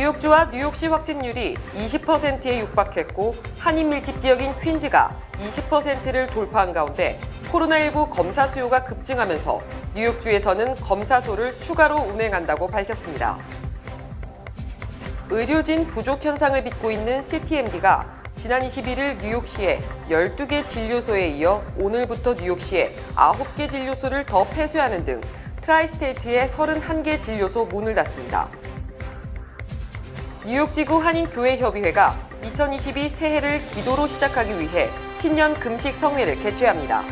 뉴욕주와 뉴욕시 확진율이 20%에 육박했고 한인 밀집 지역인 퀸즈가 20%를 돌파한 가운데 코로나19 검사 수요가 급증하면서 뉴욕주에서는 검사소를 추가로 운행한다고 밝혔습니다. 의료진 부족 현상을 빚고 있는 CTMD가 지난 21일 뉴욕시에 12개 진료소에 이어 오늘부터 뉴욕시에 9개 진료소를 더 폐쇄하는 등 트라이스테이트의 31개 진료소 문을 닫습니다. 뉴욕지구 한인교회협의회가 2022 새해를 기도로 시작하기 위해 신년 금식 성회를 개최합니다.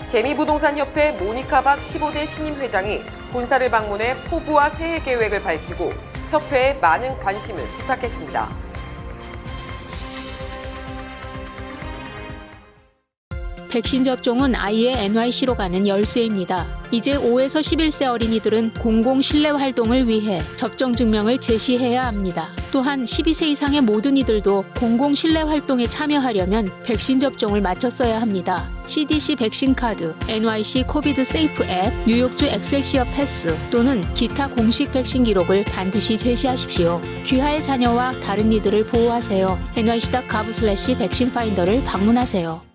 재미부동산협회 모니카 박 15대 신임 회장이 본사를 방문해 포부와 새해 계획을 밝히고 협회에 많은 관심을 부탁했습니다. 백신 접종은 아이의 NYC로 가는 열쇠입니다. 이제 5에서 11세 어린이들은 공공 실내 활동을 위해 접종 증명을 제시해야 합니다. 또한 12세 이상의 모든 이들도 공공 실내 활동에 참여하려면 백신 접종을 마쳤어야 합니다. CDC 백신 카드, NYC 코비드 세이프 앱, 뉴욕주 엑셀시어 패스 또는 기타 공식 백신 기록을 반드시 제시하십시오. 귀하의 자녀와 다른 이들을 보호하세요. nyc.gov/백신파인더를 방문하세요.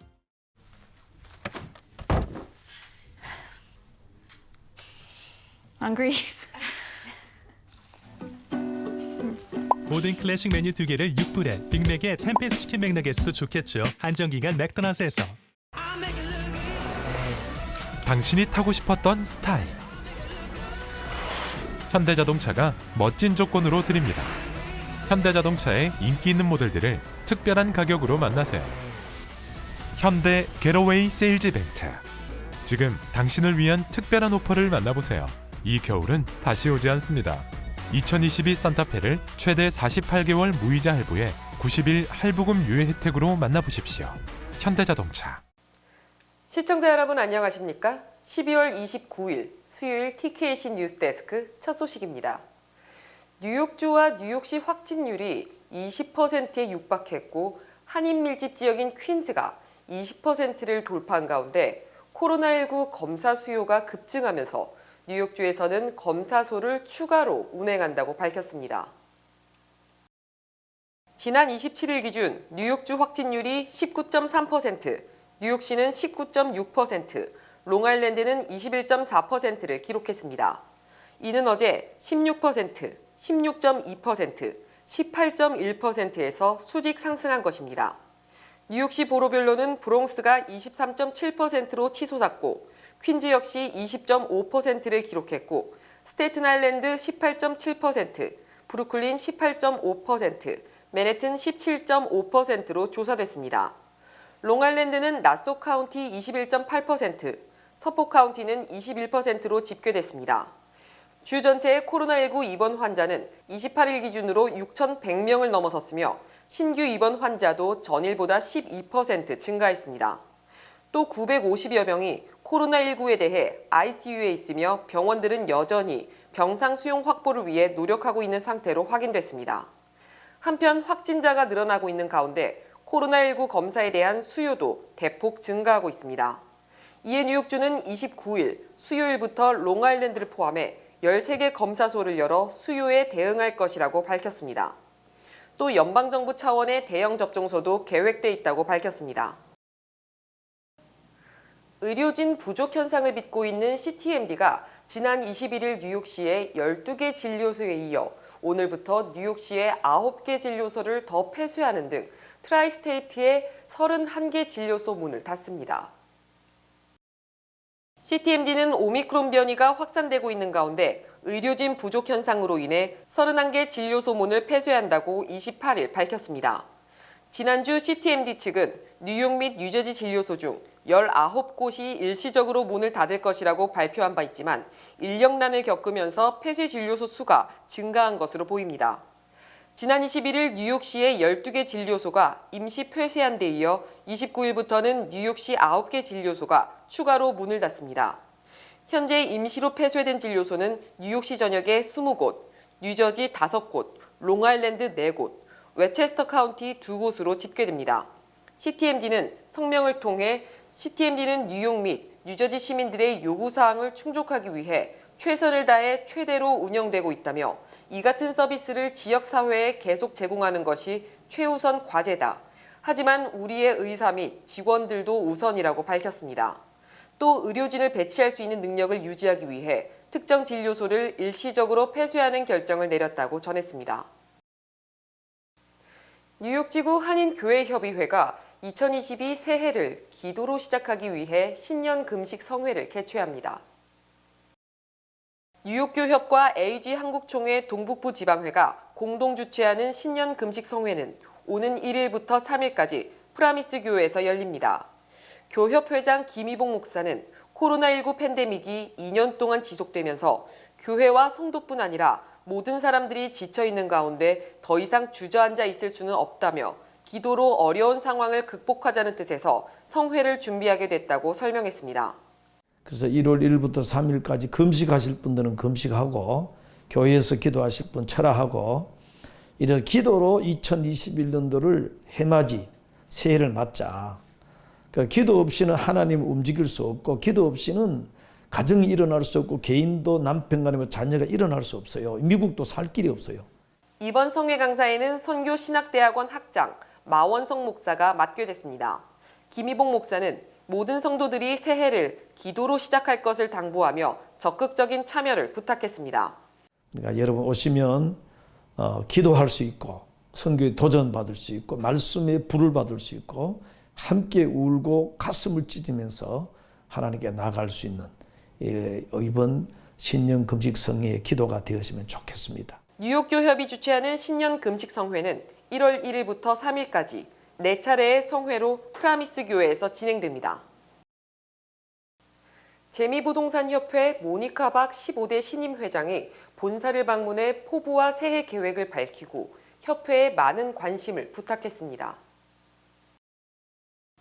Hungry? 모든 클래식 메뉴 2개를 6불에 빅맥에 템페스트 치킨 맥너겟도 좋겠죠. 한정기간 맥도날드에서. 당신이 타고 싶었던 스타일. 현대자동차가 멋진 조건으로 드립니다. 현대자동차의 인기 있는 모델들을 특별한 가격으로 만나세요. 현대 겟어웨이 세일즈 이벤트. 지금 당신을 위한 특별한 오퍼를 만나보세요. 이 겨울은 다시 오지 않습니다. 2022 산타페를 최대 48개월 무이자 할부에 90일 할부금 유예 혜택으로 만나보십시오. 현대자동차. 시청자 여러분 안녕하십니까? 12월 29일 수요일 TKC 뉴스데스크 첫 소식입니다. 뉴욕주와 뉴욕시 확진율이 20%에 육박했고 한인 밀집 지역인 퀸즈가 20%를 돌파한 가운데 코로나19 검사 수요가 급증하면서 뉴욕주에서는 검사소를 추가로 운행한다고 밝혔습니다. 지난 27일 기준 뉴욕주 확진율이 19.3%, 뉴욕시는 19.6%, 롱아일랜드는 21.4%를 기록했습니다. 이는 어제 16%, 16.2%, 18.1%에서 수직 상승한 것입니다. 뉴욕시 보로별로는 브롱스가 23.7%로 치솟았고 퀸즈 역시 20.5%를 기록했고 스테이튼 아일랜드 18.7%, 브루클린 18.5%, 맨해튼 17.5%로 조사됐습니다. 롱아일랜드는 나소 카운티 21.8%, 서포 카운티는 21%로 집계됐습니다. 주 전체의 코로나19 입원 환자는 28일 기준으로 6,100명을 넘어섰으며 신규 입원 환자도 전일보다 12% 증가했습니다. 또 950여 명이 코로나19에 대해 ICU에 있으며 병원들은 여전히 병상 수용 확보를 위해 노력하고 있는 상태로 확인됐습니다. 한편 확진자가 늘어나고 있는 가운데 코로나19 검사에 대한 수요도 대폭 증가하고 있습니다. 이에 뉴욕주는 29일 수요일부터 롱아일랜드를 포함해 13개 검사소를 열어 수요에 대응할 것이라고 밝혔습니다. 또 연방정부 차원의 대형 접종소도 계획돼 있다고 밝혔습니다. 의료진 부족 현상을 빚고 있는 CTMD가 지난 21일 뉴욕시의 12개 진료소에 이어 오늘부터 뉴욕시의 9개 진료소를 더 폐쇄하는 등 트라이스테이트의 31개 진료소 문을 닫습니다. CTMD는 오미크론 변이가 확산되고 있는 가운데 의료진 부족 현상으로 인해 31개 진료소 문을 폐쇄한다고 28일 밝혔습니다. 지난주 CTMD 측은 뉴욕 및 뉴저지 진료소 중 19곳이 일시적으로 문을 닫을 것이라고 발표한 바 있지만 인력난을 겪으면서 폐쇄 진료소 수가 증가한 것으로 보입니다. 지난 21일 뉴욕시의 12개 진료소가 임시 폐쇄한 데 이어 29일부터는 뉴욕시 9개 진료소가 추가로 문을 닫습니다. 현재 임시로 폐쇄된 진료소는 뉴욕시 전역에 20곳, 뉴저지 5곳, 롱아일랜드 4곳, 웨체스터 카운티 2곳으로 집계됩니다. CTMD는 성명을 통해 CTMD는 뉴욕 및 뉴저지 시민들의 요구사항을 충족하기 위해 최선을 다해 최대로 운영되고 있다며 이 같은 서비스를 지역사회에 계속 제공하는 것이 최우선 과제다. 하지만 우리의 의사 및 직원들도 우선이라고 밝혔습니다. 또 의료진을 배치할 수 있는 능력을 유지하기 위해 특정 진료소를 일시적으로 폐쇄하는 결정을 내렸다고 전했습니다. 뉴욕지구 한인교회협의회가 2022 새해를 기도로 시작하기 위해 신년 금식 성회를 개최합니다. 뉴욕교협과 AG 한국총회 동북부 지방회가 공동 주최하는 신년 금식 성회는 오는 1일부터 3일까지 프라미스 교회에서 열립니다. 교협 회장 김희봉 목사는 코로나19 팬데믹이 2년 동안 지속되면서 교회와 성도뿐 아니라 모든 사람들이 지쳐있는 가운데 더 이상 주저앉아 있을 수는 없다며 기도로 어려운 상황을 극복하자는 뜻에서 성회를 준비하게 됐다고 설명했습니다. 그래서 1월 1일부터 3일까지 금식하실 분들은 금식하고 교회에서 기도하실 분 철야하고 이런 기도로 2021년도를 해맞이 새해를 맞자. 그러니까 기도 없이는 하나님 움직일 수 없고 기도 없이는 가정이 일어날 수 없고 개인도 남편 간에 자녀가 일어날 수 없어요. 미국도 살 길이 없어요. 이번 성회 강사에는 선교신학대학원 학장 마원성 목사가 맡게 됐습니다. 김희봉 목사는 모든 성도들이 새해를 기도로 시작할 것을 당부하며 적극적인 참여를 부탁했습니다. 그러니까 여러분 오시면 기도할 수 있고 선교에 도전받을 수 있고 말씀에 불을 받을 수 있고 함께 울고 가슴을 찢으면서 하나님께 나아갈 수 있는 이번 신년 금식 성회의 기도가 되었으면 좋겠습니다. 뉴욕교협이 주최하는 신년 금식 성회는 1월 1일부터 3일까지 4차례의 성회로 프라미스 교회에서 진행됩니다. 재미부동산협회 모니카 박 15대 신임 회장이 본사를 방문해 포부와 새해 계획을 밝히고 협회에 많은 관심을 부탁했습니다.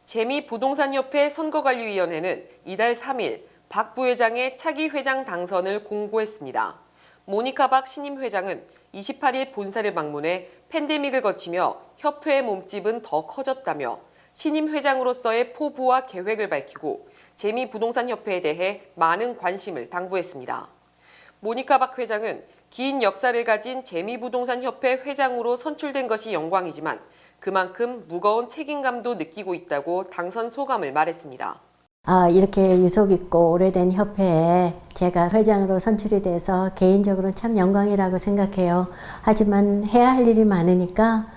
재미부동산협회 선거관리위원회는 이달 3일 박 부회장의 차기 회장 당선을 공고했습니다. 모니카 박 신임 회장은 28일 본사를 방문해 팬데믹을 거치며 협회의 몸집은 더 커졌다며 신임 회장으로서의 포부와 계획을 밝히고 재미부동산협회에 대해 많은 관심을 당부했습니다. 모니카 박 회장은 긴 역사를 가진 재미부동산협회 회장으로 선출된 것이 영광이지만 그만큼 무거운 책임감도 느끼고 있다고 당선 소감을 말했습니다. 이렇게 유속 있고 오래된 협회에 제가 회장으로 선출이 돼서 개인적으로는 참 영광이라고 생각해요. 하지만 해야 할 일이 많으니까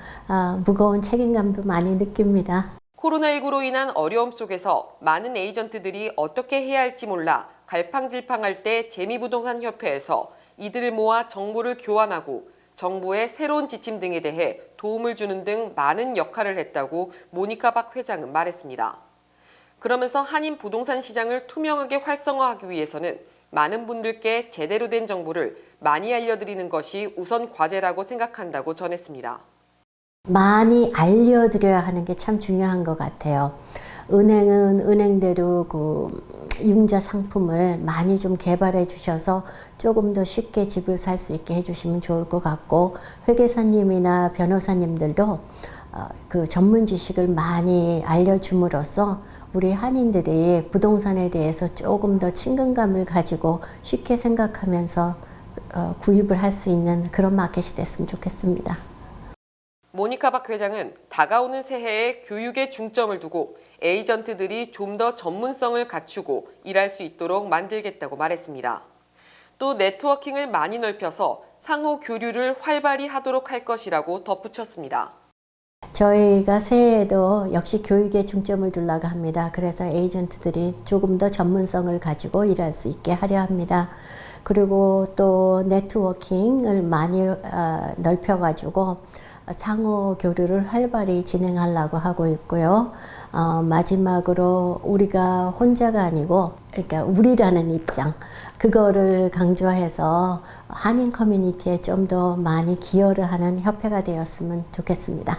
무거운 책임감도 많이 느낍니다. 코로나19로 인한 어려움 속에서 많은 에이전트들이 어떻게 해야 할지 몰라 갈팡질팡할 때 재미부동산협회에서 이들을 모아 정보를 교환하고 정부의 새로운 지침 등에 대해 도움을 주는 등 많은 역할을 했다고 모니카 박 회장은 말했습니다. 그러면서 한인 부동산 시장을 투명하게 활성화하기 위해서는 많은 분들께 제대로 된 정보를 많이 알려드리는 것이 우선 과제라고 생각한다고 전했습니다. 많이 알려드려야 하는 게 참 중요한 것 같아요. 은행은 은행대로 융자 상품을 많이 좀 개발해 주셔서 조금 더 쉽게 집을 살 수 있게 해주시면 좋을 것 같고, 회계사님이나 변호사님들도 그 전문 지식을 많이 알려줌으로써 우리 한인들이 부동산에 대해서 조금 더 친근감을 가지고 쉽게 생각하면서 구입을 할 수 있는 그런 마켓이 됐으면 좋겠습니다. 모니카 박 회장은 다가오는 새해에 교육에 중점을 두고 에이전트들이 좀 더 전문성을 갖추고 일할 수 있도록 만들겠다고 말했습니다. 또 네트워킹을 많이 넓혀서 상호 교류를 활발히 하도록 할 것이라고 덧붙였습니다. 저희가 새해에도 역시 교육에 중점을 두려고 합니다. 그래서 에이전트들이 조금 더 전문성을 가지고 일할 수 있게 하려 합니다. 그리고 또 네트워킹을 많이 넓혀가지고 상호 교류를 활발히 진행하려고 하고 있고요. 마지막으로 우리가 혼자가 아니고, 그러니까 우리라는 입장, 그거를 강조해서 한인 커뮤니티에 좀 더 많이 기여를 하는 협회가 되었으면 좋겠습니다.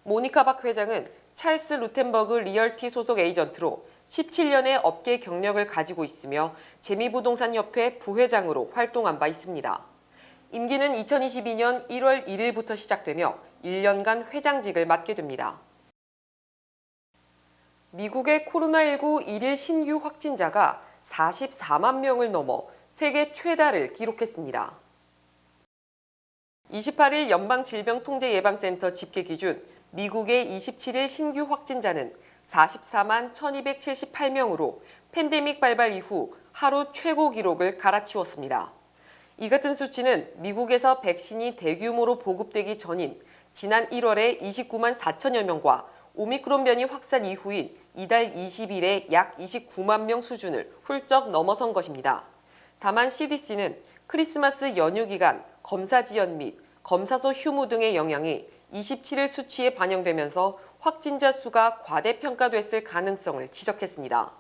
모니카 박 회장은 찰스 루텐버그 리얼티 소속 에이전트로 17년의 업계 경력을 가지고 있으며 재미부동산협회 부회장으로 활동한 바 있습니다. 임기는 2022년 1월 1일부터 시작되며 1년간 회장직을 맡게 됩니다. 미국의 코로나19 일일 신규 확진자가 44만 명을 넘어 세계 최다를 기록했습니다. 28일 연방질병통제예방센터 집계 기준 미국의 27일 신규 확진자는 44만 1278명으로 팬데믹 발발 이후 하루 최고 기록을 갈아치웠습니다. 이 같은 수치는 미국에서 백신이 대규모로 보급되기 전인 지난 1월에 29만 4천여 명과 오미크론 변이 확산 이후인 이달 20일에 약 29만 명 수준을 훌쩍 넘어선 것입니다. 다만 CDC는 크리스마스 연휴 기간 검사 지연 및 검사소 휴무 등의 영향이 27일 수치에 반영되면서 확진자 수가 과대평가됐을 가능성을 지적했습니다.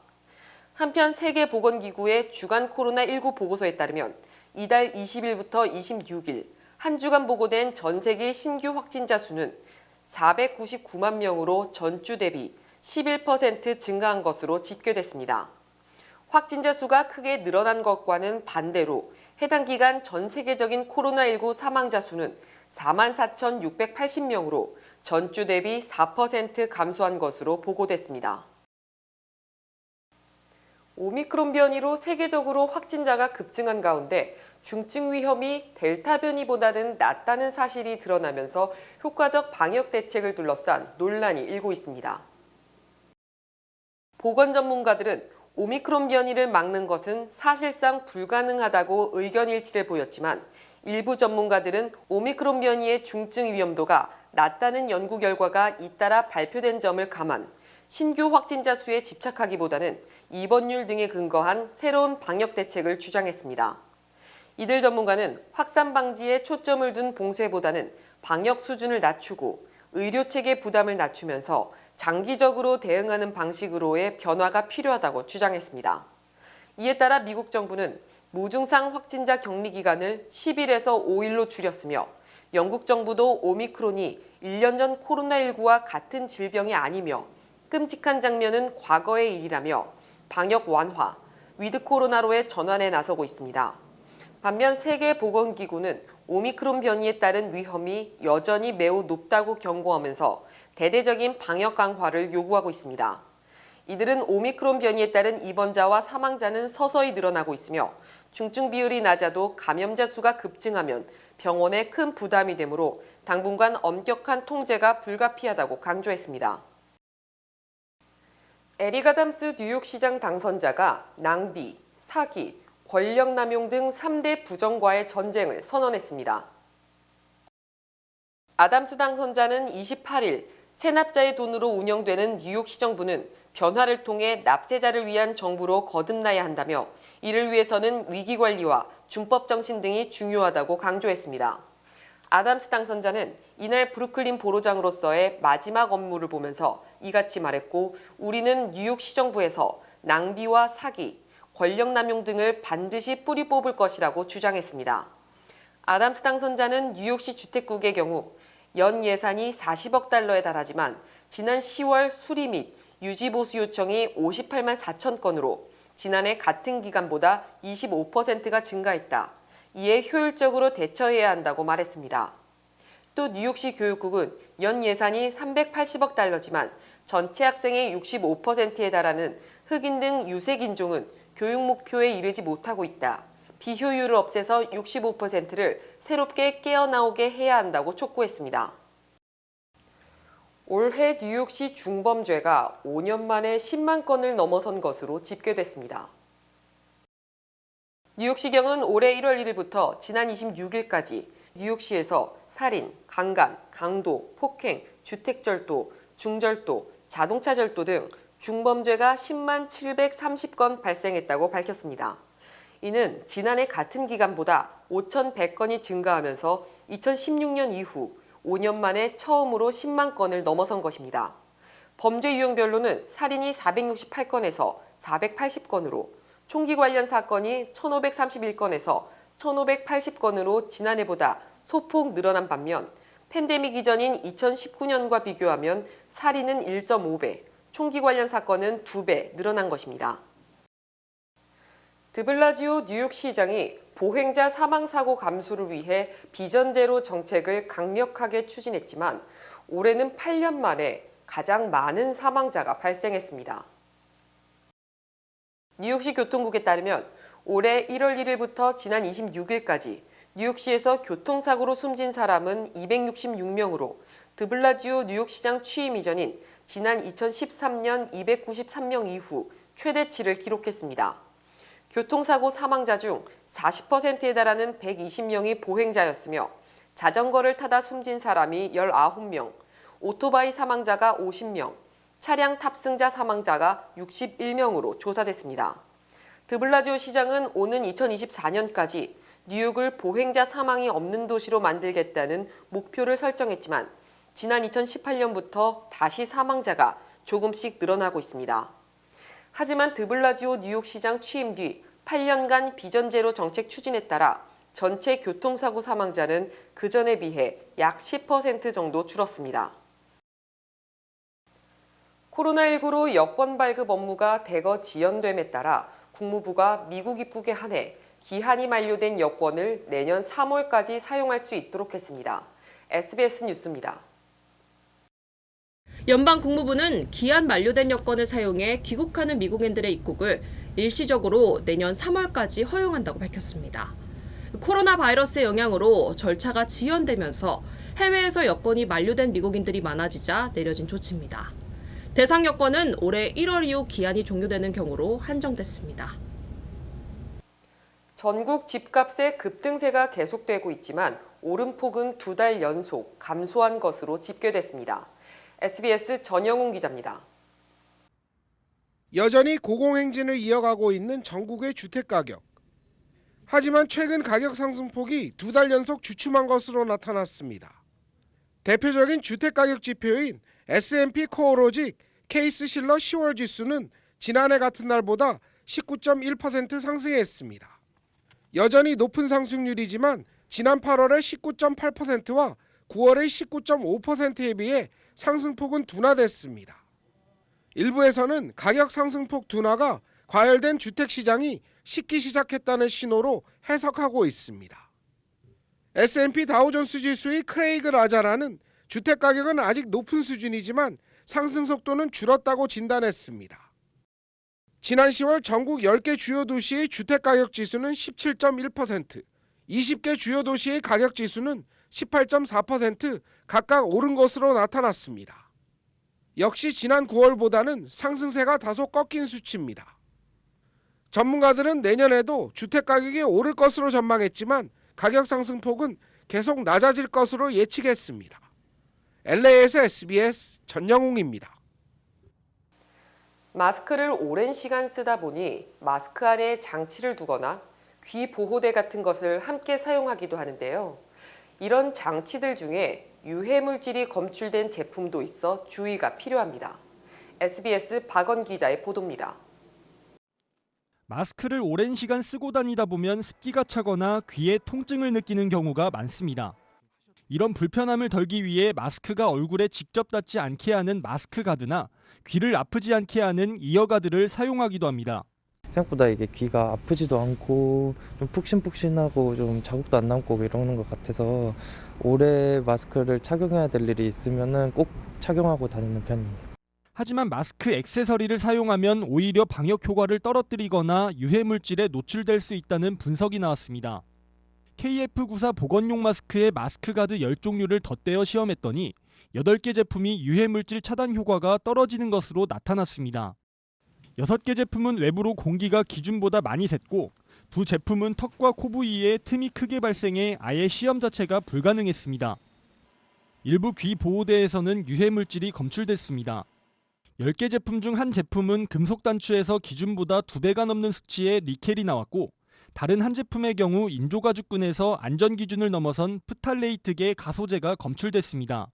한편 세계보건기구의 주간 코로나19 보고서에 따르면 이달 20일부터 26일 한 주간 보고된 전 세계 신규 확진자 수는 499만 명으로 전주 대비 11% 증가한 것으로 집계됐습니다. 확진자 수가 크게 늘어난 것과는 반대로 해당 기간 전 세계적인 코로나19 사망자 수는 44,680명으로 전주 대비 4% 감소한 것으로 보고됐습니다. 오미크론 변이로 세계적으로 확진자가 급증한 가운데 중증 위험이 델타 변이보다는 낮다는 사실이 드러나면서 효과적 방역 대책을 둘러싼 논란이 일고 있습니다. 보건 전문가들은 오미크론 변이를 막는 것은 사실상 불가능하다고 의견 일치를 보였지만 일부 전문가들은 오미크론 변이의 중증 위험도가 낮다는 연구 결과가 잇따라 발표된 점을 감안 신규 확진자 수에 집착하기보다는 입원율 등에 근거한 새로운 방역 대책을 주장했습니다. 이들 전문가는 확산 방지에 초점을 둔 봉쇄보다는 방역 수준을 낮추고 의료체계 부담을 낮추면서 장기적으로 대응하는 방식으로의 변화가 필요하다고 주장했습니다. 이에 따라 미국 정부는 무증상 확진자 격리 기간을 10일에서 5일로 줄였으며 영국 정부도 오미크론이 1년 전 코로나19와 같은 질병이 아니며 끔찍한 장면은 과거의 일이라며 방역 완화, 위드 코로나로의 전환에 나서고 있습니다. 반면 세계보건기구는 오미크론 변이에 따른 위험이 여전히 매우 높다고 경고하면서 대대적인 방역 강화를 요구하고 있습니다. 이들은 오미크론 변이에 따른 입원자와 사망자는 서서히 늘어나고 있으며 중증 비율이 낮아도 감염자 수가 급증하면 병원에 큰 부담이 되므로 당분간 엄격한 통제가 불가피하다고 강조했습니다. 에릭 아담스 뉴욕시장 당선자가 낭비, 사기, 권력남용 등 3대 부정과의 전쟁을 선언했습니다. 아담스 당선자는 28일 세납자의 돈으로 운영되는 뉴욕시정부는 변화를 통해 납세자를 위한 정부로 거듭나야 한다며 이를 위해서는 위기관리와 준법정신 등이 중요하다고 강조했습니다. 아담스 당선자는 이날 브루클린 보로장으로서의 마지막 업무를 보면서 이같이 말했고 우리는 뉴욕시정부에서 낭비와 사기, 권력남용 등을 반드시 뿌리 뽑을 것이라고 주장했습니다. 아담스 당선자는 뉴욕시 주택국의 경우 연 예산이 40억 달러에 달하지만 지난 10월 수리 및 유지 보수 요청이 58만 4천 건으로 지난해 같은 기간보다 25%가 증가했다. 이에 효율적으로 대처해야 한다고 말했습니다. 또 뉴욕시 교육국은 연 예산이 380억 달러지만 전체 학생의 65%에 달하는 흑인 등 유색인종은 교육 목표에 이르지 못하고 있다. 비효율을 없애서 65%를 새롭게 깨어나오게 해야 한다고 촉구했습니다. 올해 뉴욕시 중범죄가 5년 만에 10만 건을 넘어선 것으로 집계됐습니다. 뉴욕시경은 올해 1월 1일부터 지난 26일까지 뉴욕시에서 살인, 강간, 강도, 폭행, 주택절도, 중절도, 자동차절도 등 중범죄가 10만 730건 발생했다고 밝혔습니다. 이는 지난해 같은 기간보다 5,100건이 증가하면서 2016년 이후 5년 만에 처음으로 10만 건을 넘어선 것입니다. 범죄 유형별로는 살인이 468건에서 480건으로 총기 관련 사건이 1,531건에서 1,580건으로 지난해보다 소폭 늘어난 반면 팬데믹 이전인 2019년과 비교하면 살인은 1.5배, 총기 관련 사건은 2배 늘어난 것입니다. 드블라지오 뉴욕시장이 보행자 사망사고 감소를 위해 비전제로 정책을 강력하게 추진했지만 올해는 8년 만에 가장 많은 사망자가 발생했습니다. 뉴욕시 교통국에 따르면 올해 1월 1일부터 지난 26일까지 뉴욕시에서 교통사고로 숨진 사람은 266명으로 드블라지오 뉴욕시장 취임 이전인 지난 2013년 293명 이후 최대치를 기록했습니다. 교통사고 사망자 중 40%에 달하는 120명이 보행자였으며 자전거를 타다 숨진 사람이 19명, 오토바이 사망자가 50명, 차량 탑승자 사망자가 61명으로 조사됐습니다. 드블라지오 시장은 오는 2024년까지 뉴욕을 보행자 사망이 없는 도시로 만들겠다는 목표를 설정했지만 지난 2018년부터 다시 사망자가 조금씩 늘어나고 있습니다. 하지만 드블라지오 뉴욕시장 취임 뒤 8년간 비전제로 정책 추진에 따라 전체 교통사고 사망자는 그전에 비해 약 10% 정도 줄었습니다. 코로나19로 여권 발급 업무가 대거 지연됨에 따라 국무부가 미국 입국에 한해 기한이 만료된 여권을 내년 3월까지 사용할 수 있도록 했습니다. SBS 뉴스입니다. 연방 국무부는 기한 만료된 여권을 사용해 귀국하는 미국인들의 입국을 일시적으로 내년 3월까지 허용한다고 밝혔습니다. 코로나 바이러스의 영향으로 절차가 지연되면서 해외에서 여권이 만료된 미국인들이 많아지자 내려진 조치입니다. 대상 여권은 올해 1월 이후 기한이 종료되는 경우로 한정됐습니다. 전국 집값의 급등세가 계속되고 있지만 오름폭은 2달 연속 감소한 것으로 집계됐습니다. SBS 전영웅 기자입니다. 여전히 고공행진을 이어가고 있는 전국의 주택가격. 하지만 최근 가격 상승폭이 2달 연속 주춤한 것으로 나타났습니다. 대표적인 주택가격 지표인 S&P 코어로직 케이스실러 10월 지수는 지난해 같은 날보다 19.1% 상승했습니다. 여전히 높은 상승률이지만 지난 8월의 19.8%와 9월의 19.5%에 비해 상승폭은 둔화됐습니다. 일부에서는 가격 상승폭 둔화가 과열된 주택시장이 식기 시작했다는 신호로 해석하고 있습니다. S&P 다우존스 지수의 크레이그 라자라는 주택가격은 아직 높은 수준이지만 상승 속도는 줄었다고 진단했습니다. 지난 10월 전국 10개 주요 도시의 주택가격 지수는 17.1%, 20개 주요 도시의 가격 지수는 18.4% 각각 오른 것으로 나타났습니다. 역시 지난 9월보다는 상승세가 다소 꺾인 수치입니다. 전문가들은 내년에도 주택가격이 오를 것으로 전망했지만 가격 상승폭은 계속 낮아질 것으로 예측했습니다. LA에서 SBS 전영웅입니다. 마스크를 오랜 시간 쓰다 보니 마스크 안에 장치를 두거나 귀 보호대 같은 것을 함께 사용하기도 하는데요. 이런 장치들 중에 유해 물질이 검출된 제품도 있어 주의가 필요합니다. SBS 박원 기자의 보도입니다. 마스크를 오랜 시간 쓰고 다니다 보면 습기가 차거나 귀에 통증을 느끼는 경우가 많습니다. 이런 불편함을 덜기 위해 마스크가 얼굴에 직접 닿지 않게 하는 마스크 가드나 귀를 아프지 않게 하는 이어가드를 사용하기도 합니다. 생각보다 이게 귀가 아프지도 않고 좀 푹신푹신하고 좀 자국도 안 남고 이러는 것 같아서 오래 마스크를 착용해야 될 일이 있으면은 꼭 착용하고 다니는 편이에요. 하지만 마스크 액세서리를 사용하면 오히려 방역 효과를 떨어뜨리거나 유해 물질에 노출될 수 있다는 분석이 나왔습니다. KF94 보건용 마스크에 마스크 가드 10종류를 덧대어 시험했더니 8개 제품이 유해 물질 차단 효과가 떨어지는 것으로 나타났습니다. 6개 제품은 외부로 공기가 기준보다 많이 샜고 2 제품은 턱과 코 부위에 틈이 크게 발생해 아예 시험 자체가 불가능했습니다. 일부 귀 보호대에서는 유해 물질이 검출됐습니다. 10개 제품 중 한 제품은 금속 단추에서 기준보다 2배가 넘는 수치의 니켈이 나왔고 다른 한 제품의 경우 인조가죽끈에서 안전 기준을 넘어선 프탈레이트계 가소제가 검출됐습니다.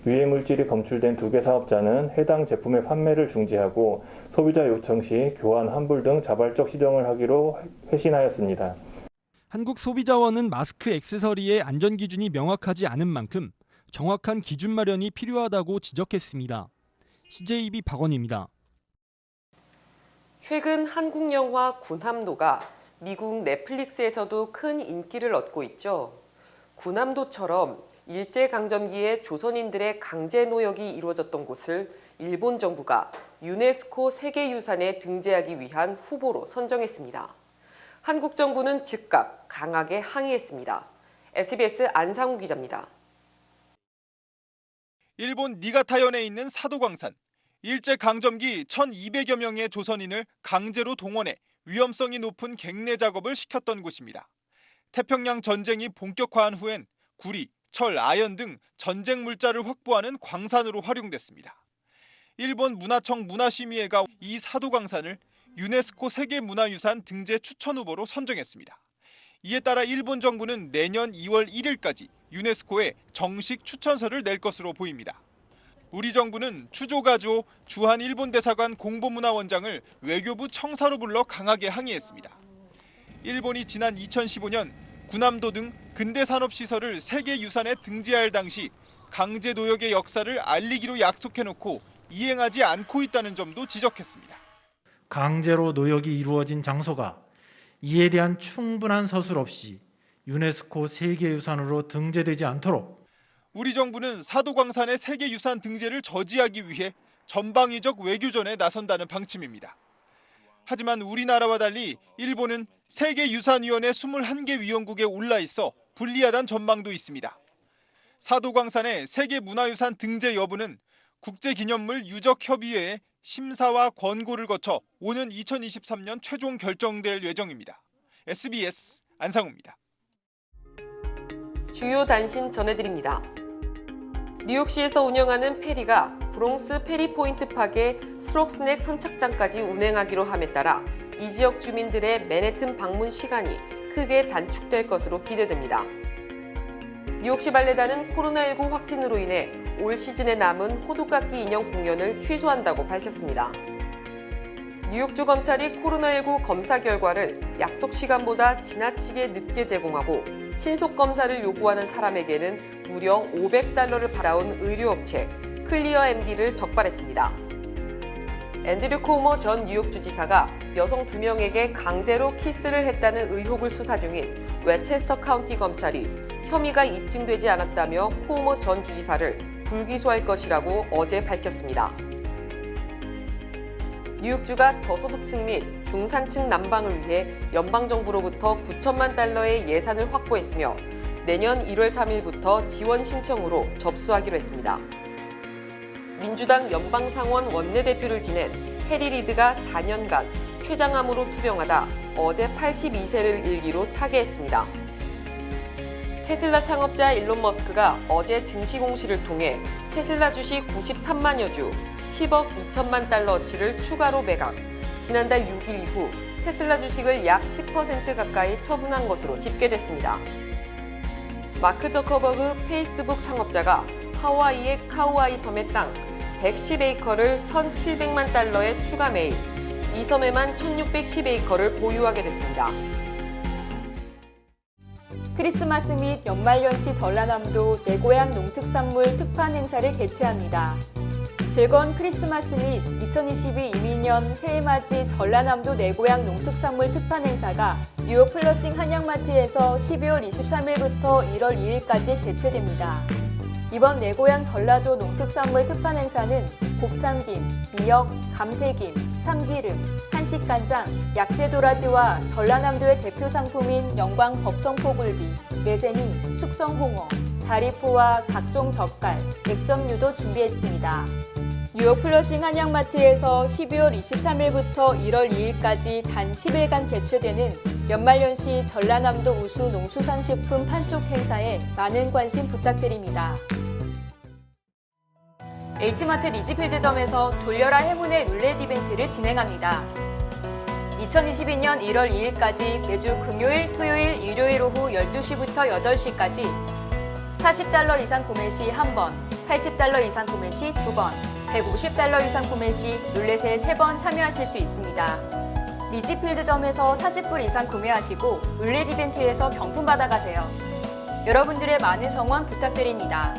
유해 물질이 검출된 2개 사업자는 해당 제품의 판매를 중지하고 소비자 요청 시 교환, 환불 등 자발적 시정을 하기로 회신하였습니다. 한국소비자원은 마스크 액세서리의 안전 기준이 명확하지 않은 만큼 정확한 기준 마련이 필요하다고 지적했습니다. CJB 박원입니다. 최근 한국 영화 군함도가 미국 넷플릭스에서도 큰 인기를 얻고 있죠. 군함도처럼 일제강점기에 조선인들의 강제 노역이 이루어졌던 곳을 일본 정부가 유네스코 세계유산에 등재하기 위한 후보로 선정했습니다. 한국 정부는 즉각 강하게 항의했습니다. SBS 안상우 기자입니다. 일본 니가타현에 있는 사도광산. 일제강점기 1200여 명의 조선인을 강제로 동원해 위험성이 높은 갱내 작업을 시켰던 곳입니다. 태평양 전쟁이 본격화한 후엔 구리, 철, 아연 등 전쟁 물자를 확보하는 광산으로 활용됐습니다. 일본 문화청 문화심의회가 이 사도광산을 유네스코 세계문화유산 등재 추천 후보로 선정했습니다. 이에 따라 일본 정부는 내년 2월 1일까지 유네스코에 정식 추천서를 낼 것으로 보입니다. 우리 정부는 추조가조 주한 일본 대사관 공보문화원장을 외교부 청사로 불러 강하게 항의했습니다. 일본이 지난 2015년 군함도 등 근대산업시설을 세계유산에 등재할 당시 강제 노역의 역사를 알리기로 약속해놓고 이행하지 않고 있다는 점도 지적했습니다. 강제로 노역이 이루어진 장소가 이에 대한 충분한 서술 없이 유네스코 세계유산으로 등재되지 않도록 우리 정부는 사도광산의 세계유산 등재를 저지하기 위해 전방위적 외교전에 나선다는 방침입니다. 하지만 우리나라와 달리 일본은 세계유산위원회 21개 위원국에 올라 있어 불리하다는 전망도 있습니다. 사도광산의 세계문화유산 등재 여부는 국제기념물 유적협의회의 심사와 권고를 거쳐 오는 2023년 최종 결정될 예정입니다. SBS 안상우입니다. 주요 단신 전해드립니다. 뉴욕시에서 운영하는 페리가 브롱스 페리포인트 파괴 스록스넥 선착장까지 운행하기로 함에 따라 이 지역 주민들의 맨해튼 방문 시간이 크게 단축될 것으로 기대됩니다. 뉴욕시 발레단은 코로나19 확진으로 인해 올 시즌에 남은 호두깎이 인형 공연을 취소한다고 밝혔습니다. 뉴욕주 검찰이 코로나19 검사 결과를 약속 시간보다 지나치게 늦게 제공하고 신속 검사를 요구하는 사람에게는 무려 $500를 받아온 의료업체 클리어 MD를 적발했습니다. 앤드류 쿠오모 전 뉴욕주 지사가 여성 2명에게 강제로 키스를 했다는 의혹을 수사 중인 웨체스터 카운티 검찰이 혐의가 입증되지 않았다며 쿠오모 전 주지사를 불기소할 것이라고 어제 밝혔습니다. 뉴욕주가 저소득층 및 중산층 난방을 위해 연방정부로부터 $9천만 예산을 확보했으며 내년 1월 3일부터 지원 신청으로 접수하기로 했습니다. 민주당 연방상원 원내대표를 지낸 해리 리드가 4년간 췌장암으로 투병하다 어제 82세를 일기로 타계했습니다. 테슬라 창업자 일론 머스크가 어제 증시 공시를 통해 테슬라 주식 93만여 주, $10억 2천만 어치를 추가로 매각, 지난달 6일 이후 테슬라 주식을 약 10% 가까이 처분한 것으로 집계됐습니다. 마크 저커버그 페이스북 창업자가 하와이의 카우아이 섬의 땅 110에이커를 $1,700만 추가 매입, 이 섬에만 1,610에이커를 보유하게 됐습니다. 크리스마스 및 연말연시 전라남도 내 고향 농특산물 특판 행사를 개최합니다. 즐거운 크리스마스 및 2022 이민년 새해맞이 전라남도 내 고향 농특산물 특판 행사가 뉴욕 플러싱 한양마트에서 12월 23일부터 1월 2일까지 개최됩니다. 이번 내 고향 전라도 농특산물 특판 행사는 곱창김, 미역, 감태김, 참기름, 한식간장, 약재도라지와 전라남도의 대표 상품인 영광 법성포굴비, 매생이, 숙성홍어, 다리포와 각종 젓갈, 액젓류도 준비했습니다. 뉴욕 플러싱 한양마트에서 12월 23일부터 1월 2일까지 단 10일간 개최되는 연말연시 전라남도 우수 농수산식품 판촉 행사에 많은 관심 부탁드립니다. H마트 리지필드점에서 돌려라 행운의 룰렛 이벤트를 진행합니다. 2022년 1월 2일까지 매주 금요일, 토요일, 일요일 오후 12시부터 8시까지 $40 이상 구매 시 1번, $80 이상 구매 시 2번, $150 이상 구매 시 룰렛에 3번 참여하실 수 있습니다. 리지필드점에서 40불 이상 구매하시고 룰렛 이벤트에서 경품 받아가세요. 여러분들의 많은 성원 부탁드립니다.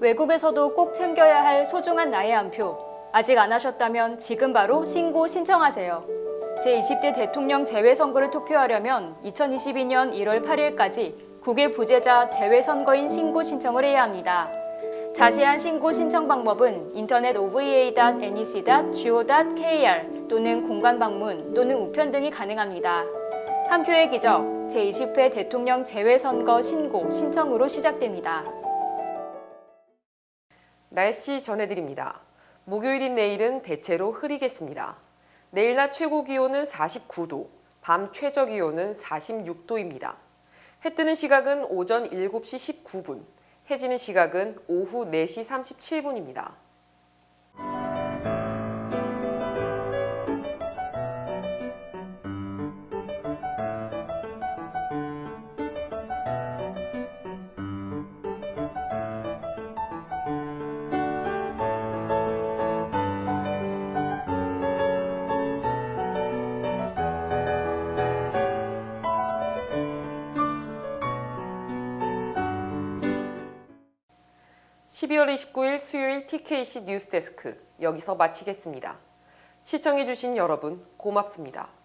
외국에서도 꼭 챙겨야 할 소중한 나의 한 표. 아직 안 하셨다면 지금 바로 신고 신청하세요. 제20대 대통령 재외선거를 투표하려면 2022년 1월 8일까지 국외 부재자 재외선거인 신고 신청을 해야 합니다. 자세한 신고 신청 방법은 인터넷 ova.nec.go.kr 또는 공관 방문 또는 우편 등이 가능합니다. 한 표의 기적 제20회 대통령 재외선거 신고 신청으로 시작됩니다. 날씨 전해드립니다. 목요일인 내일은 대체로 흐리겠습니다. 내일 낮 최고 기온은 49도, 밤 최저 기온은 46도입니다. 해 뜨는 시각은 오전 7시 19분, 해 지는 시각은 오후 4시 37분입니다. (12월 29일) 수요일 TKC 뉴스데스크 여기서 마치겠습니다. 시청해주신 여러분 고맙습니다.